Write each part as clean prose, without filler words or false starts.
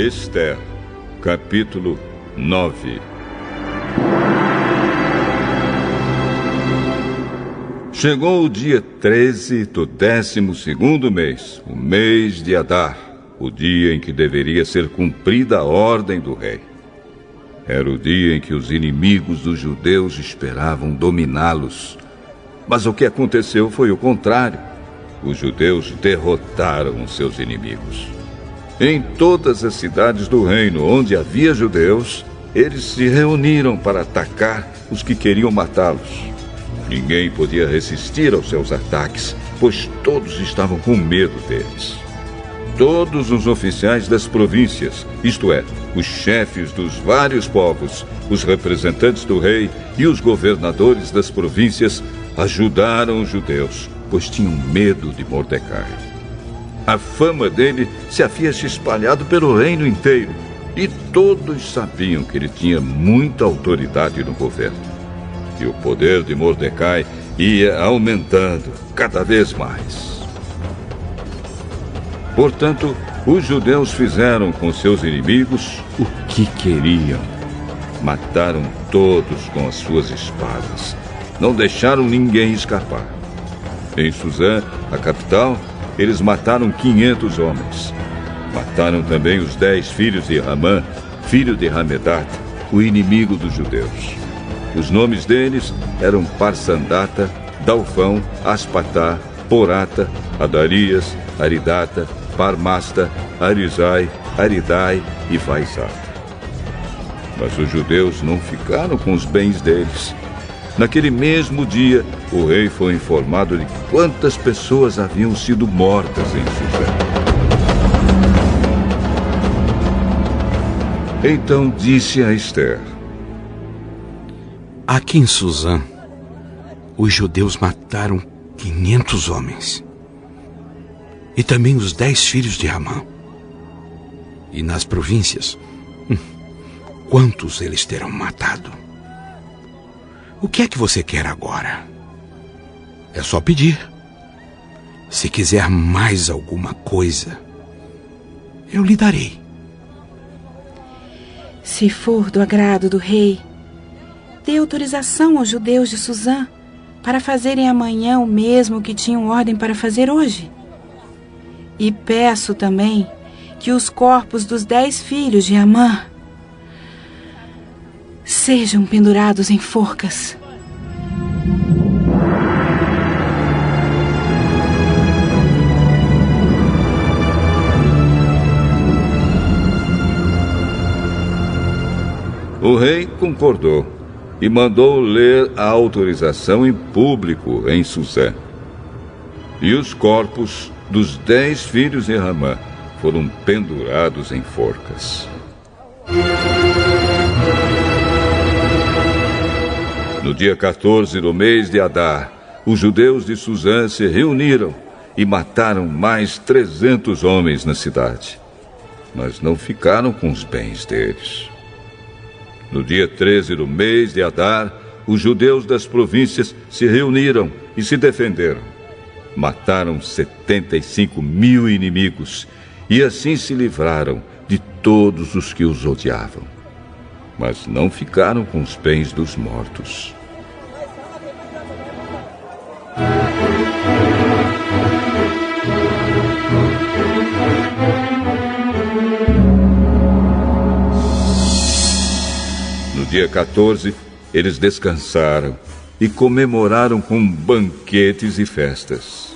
Ester, capítulo 9. Chegou o dia 13 do 12º mês, o mês de Adar, o dia em que deveria ser cumprida a ordem do rei. Era o dia em que os inimigos dos judeus esperavam dominá-los. Mas o que aconteceu foi o contrário. Os judeus derrotaram os seus inimigos. Em todas as cidades do reino onde havia judeus, eles se reuniram para atacar os que queriam matá-los. Ninguém podia resistir aos seus ataques, pois todos estavam com medo deles. Todos os oficiais das províncias, isto é, os chefes dos vários povos, os representantes do rei e os governadores das províncias, ajudaram os judeus, pois tinham medo de Mordecai. A fama dele se havia se espalhado pelo reino inteiro, e todos sabiam que ele tinha muita autoridade no governo. E o poder de Mordecai ia aumentando cada vez mais. Portanto, os judeus fizeram com seus inimigos o que queriam. Mataram todos com as suas espadas. Não deixaram ninguém escapar. Em Suzã, a capital, eles mataram 500 homens. Mataram também os 10 filhos de Ramã, filho de Hamedat, o inimigo dos judeus. Os nomes deles eram Parsandata, Dalfão, Aspatá, Porata, Adarias, Aridata, Parmasta, Arizai, Aridai e Vaizata. Mas os judeus não ficaram com os bens deles. Naquele mesmo dia, o rei foi informado de quantas pessoas haviam sido mortas em Suzã. Então disse a Ester: aqui em Suzã, os judeus mataram 500 homens. E também os 10 filhos de Ramã. E nas províncias, quantos eles terão matado? O que é que você quer agora? É só pedir. Se quiser mais alguma coisa, eu lhe darei. Se for do agrado do rei, dê autorização aos judeus de Suzã para fazerem amanhã o mesmo que tinham ordem para fazer hoje. E peço também que os corpos dos 10 filhos de Amã sejam pendurados em forcas. O rei concordou e mandou ler a autorização em público em Suzã. E os corpos dos 10 filhos de Ramã foram pendurados em forcas. No dia 14 do mês de Adar, os judeus de Suzã se reuniram e mataram mais 300 homens na cidade. Mas não ficaram com os bens deles. No dia 13 do mês de Adar, os judeus das províncias se reuniram e se defenderam. Mataram 75.000 inimigos e assim se livraram de todos os que os odiavam. Mas não ficaram com os bens dos mortos. No dia 14, eles descansaram e comemoraram com banquetes e festas.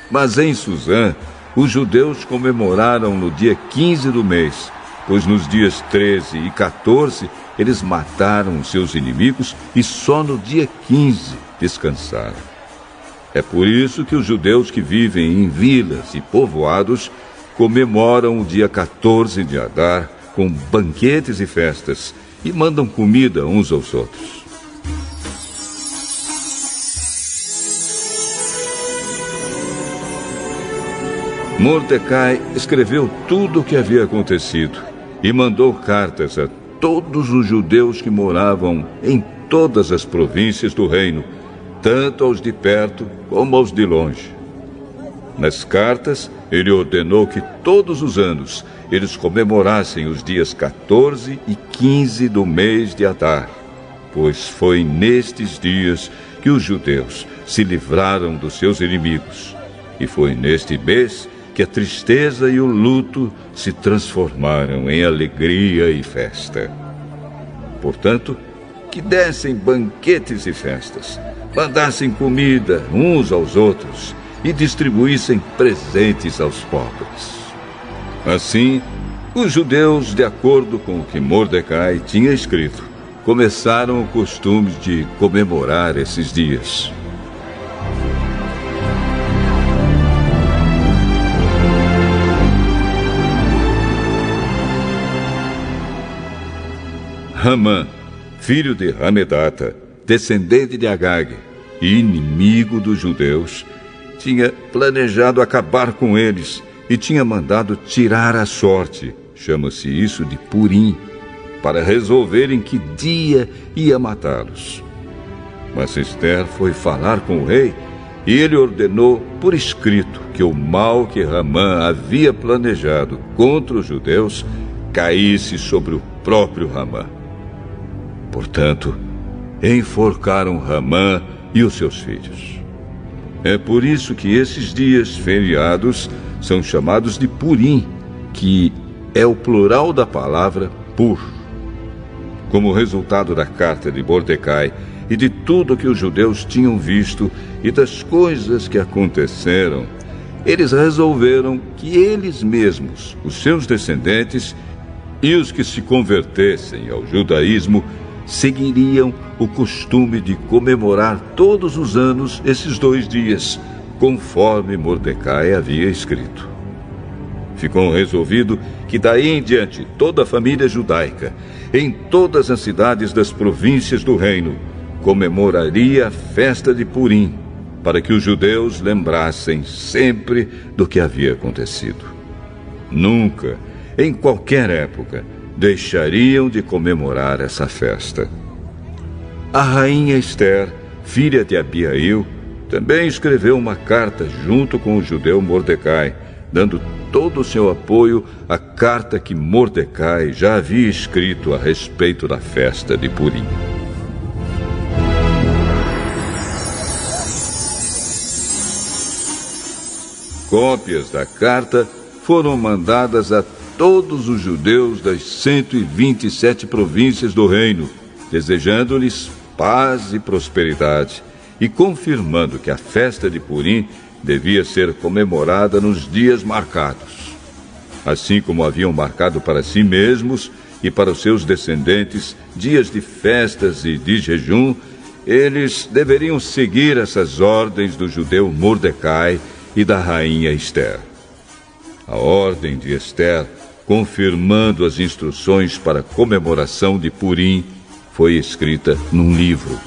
Mas em Suzã, os judeus comemoraram no dia 15 do mês, pois nos dias 13 e 14 eles mataram os seus inimigos e só no dia 15 descansaram. É por isso que os judeus que vivem em vilas e povoados comemoram o dia 14 de Adar com banquetes e festas e mandam comida uns aos outros. Mordecai escreveu tudo o que havia acontecido e mandou cartas a todos os judeus que moravam em todas as províncias do reino, tanto aos de perto como aos de longe. Nas cartas, ele ordenou que todos os anos eles comemorassem os dias 14 e 15 do mês de Adar, pois foi nestes dias que os judeus se livraram dos seus inimigos, e foi neste mês que a tristeza e o luto se transformaram em alegria e festa. Portanto, que dessem banquetes e festas, mandassem comida uns aos outros e distribuíssem presentes aos pobres. Assim, os judeus, de acordo com o que Mordecai tinha escrito, começaram o costume de comemorar esses dias. Hamã, filho de Hamedata, descendente de Agag e inimigo dos judeus, tinha planejado acabar com eles e tinha mandado tirar a sorte, chama-se isso de Purim, para resolverem que dia ia matá-los. Mas Ester foi falar com o rei e ele ordenou por escrito que o mal que Hamã havia planejado contra os judeus caísse sobre o próprio Hamã. Portanto, enforcaram Hamã e os seus filhos. É por isso que esses dias feriados são chamados de Purim, que é o plural da palavra Pur. Como resultado da carta de Mordecai e de tudo que os judeus tinham visto e das coisas que aconteceram, eles resolveram que eles mesmos, os seus descendentes e os que se convertessem ao judaísmo, seguiriam o costume de comemorar todos os anos esses 2 dias, conforme Mordecai havia escrito. Ficou resolvido que daí em diante toda a família judaica, em todas as cidades das províncias do reino, comemoraria a festa de Purim, para que os judeus lembrassem sempre do que havia acontecido. Nunca, em qualquer época, deixariam de comemorar essa festa. A rainha Ester, filha de Abiail, também escreveu uma carta junto com o judeu Mordecai, dando todo o seu apoio à carta que Mordecai já havia escrito a respeito da festa de Purim. Cópias da carta foram mandadas a todos os judeus das 127 províncias do reino, desejando-lhes paz e prosperidade e confirmando que a festa de Purim devia ser comemorada nos dias marcados. Assim como haviam marcado para si mesmos e para os seus descendentes dias de festas e de jejum, eles deveriam seguir essas ordens do judeu Mordecai e da rainha Ester. A ordem de Ester, confirmando as instruções para a comemoração de Purim, foi escrita num livro.